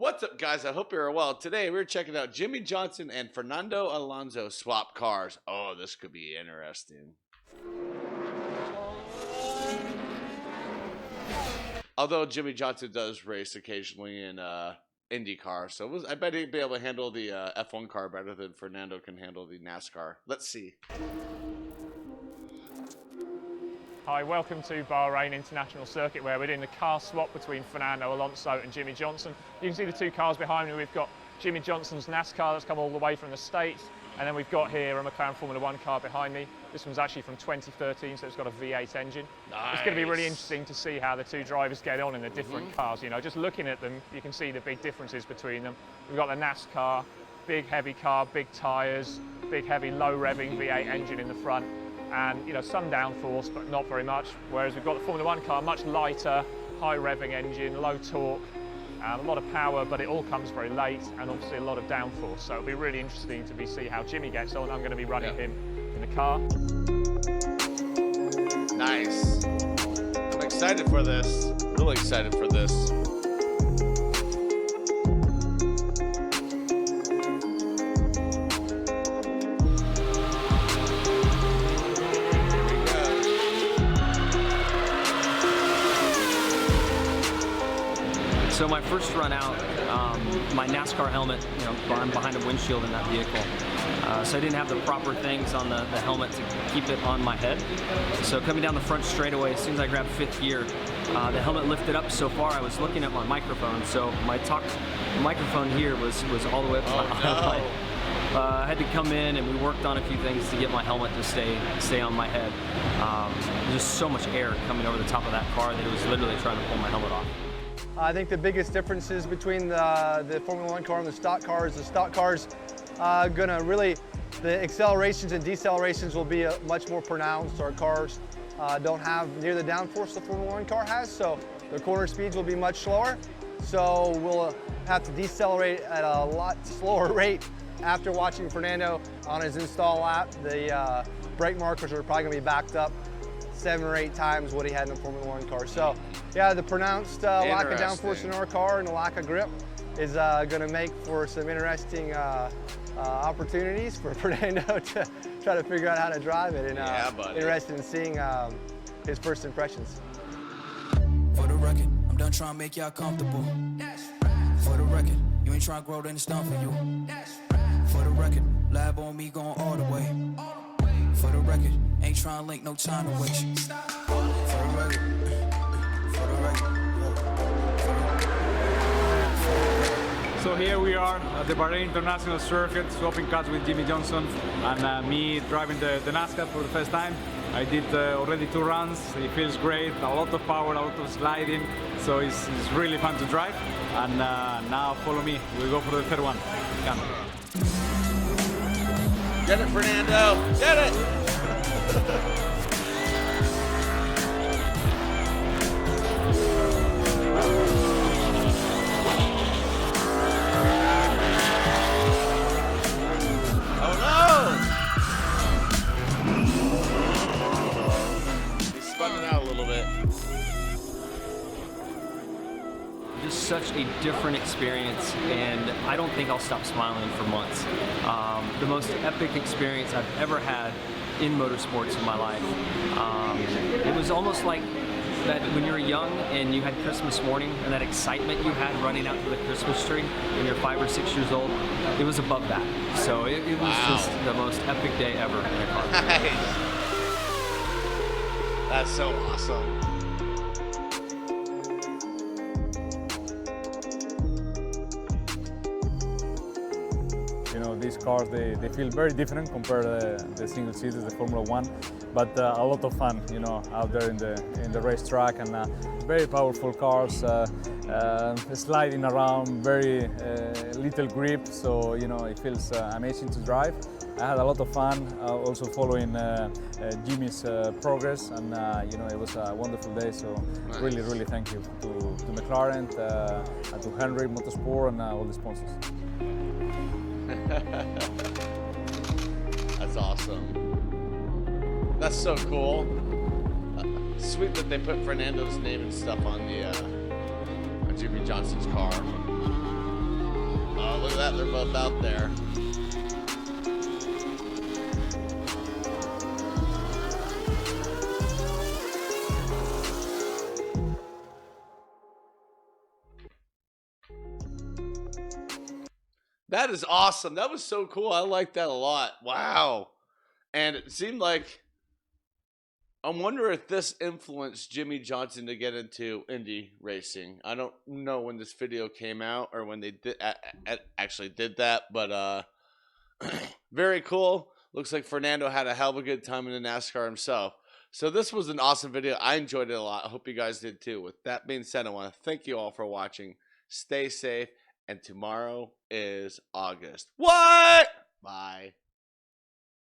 What's up, guys? I hope you're well. Today we're checking out Jimmie Johnson and Fernando Alonso swap cars. Oh, this could be interesting. Although Jimmie Johnson does race occasionally in IndyCar, so I bet he'd be able to handle the F1 car better than Fernando can handle the NASCAR. Let's see. Hi, welcome to Bahrain International Circuit, where we're doing the car swap between Fernando Alonso and Jimmie Johnson. You can see the two cars behind me. We've got Jimmie Johnson's NASCAR that's come all the way from the States, and then we've got here a McLaren Formula One car behind me. This one's actually from 2013, so it's got a V8 engine. Nice. It's going to be really interesting to see how the two drivers get on in the different cars. You know, just looking at them, you can see the big differences between them. We've got the NASCAR, big heavy car, big tyres, big heavy low revving V8 engine in the front. And you know, some downforce, but not very much. Whereas we've got the Formula One car, much lighter, high revving engine, low torque, a lot of power, but it all comes very late, and obviously a lot of downforce. So it'll be really interesting to see how Jimmie gets on. I'm going to be running him in the car. Nice. I'm excited for this. Really excited for this. So my first run out, my NASCAR helmet, you know, I'm behind a windshield in that vehicle. So I didn't have the proper things on the helmet to keep it on my head. So coming down the front straightaway, as soon as I grabbed fifth gear, the helmet lifted up so far, I was looking at my microphone. So my microphone here was all the way up to my highlight. I had to come in, and we worked on a few things to get my helmet to stay on my head. There's just so much air coming over the top of that car that it was literally trying to pull my helmet off. I think the biggest differences between the Formula One car and the stock cars gonna really, the accelerations and decelerations will be much more pronounced. Our cars don't have near the downforce the Formula One car has, so the corner speeds will be much slower. So we'll have to decelerate at a lot slower rate. After watching Fernando on his install lap, the brake markers are probably gonna be backed up 7 or 8 times what he had in a Formula One car. So yeah, the pronounced lack of downforce in our car and the lack of grip is going to make for some interesting opportunities for Fernando to try to figure out how to drive it, and interested in seeing his first impressions. For the record, I'm done trying to make y'all comfortable. For the record, you ain't trying to grow, then it's done for you. For the record, lab on me going all the way. For the record, ain't trying to link, no time to waste. For the record, for the record. So here we are at the Bahrain International Circuit, swapping cars with Jimmie Johnson, and me driving the NASCAR for the first time. I did already 2 runs. It feels great, a lot of power, a lot of sliding, so it's really fun to drive. And now follow me, we'll go for the third one. Come. Get it, Fernando! Get it! Just such a different experience, and I don't think I'll stop smiling for months. The most epic experience I've ever had in motorsports in my life. It was almost like that when you were young and you had Christmas morning and that excitement you had running out to the Christmas tree when you're 5 or 6 years old. It was above that. So it was just the most epic day ever in a car. Nice. That's so awesome. You know, these cars, they feel very different compared to the single seaters, the Formula One, but a lot of fun, you know, out there in the racetrack, and very powerful cars, sliding around, very little grip, so you know, it feels amazing to drive. I had a lot of fun also following Jimmie's progress, and you know, it was a wonderful day. So really thank you to McLaren, and to Henry Motorsport, and all the sponsors. That's awesome. That's so cool. Sweet that they put Fernando's name and stuff on the Jimmie Johnson's car. that. They're both out there. That is awesome. That was so cool. I like that a lot. Wow. And it seemed like, I wonder if this influenced Jimmie Johnson to get into Indy racing. I don't know when this video came out or when they did actually did that, but very cool. Looks like Fernando had a hell of a good time in the NASCAR himself. So this was an awesome video. I enjoyed it a lot. I hope you guys did too. With that being said, I want to thank you all for watching. Stay safe. And tomorrow is August. What? Bye.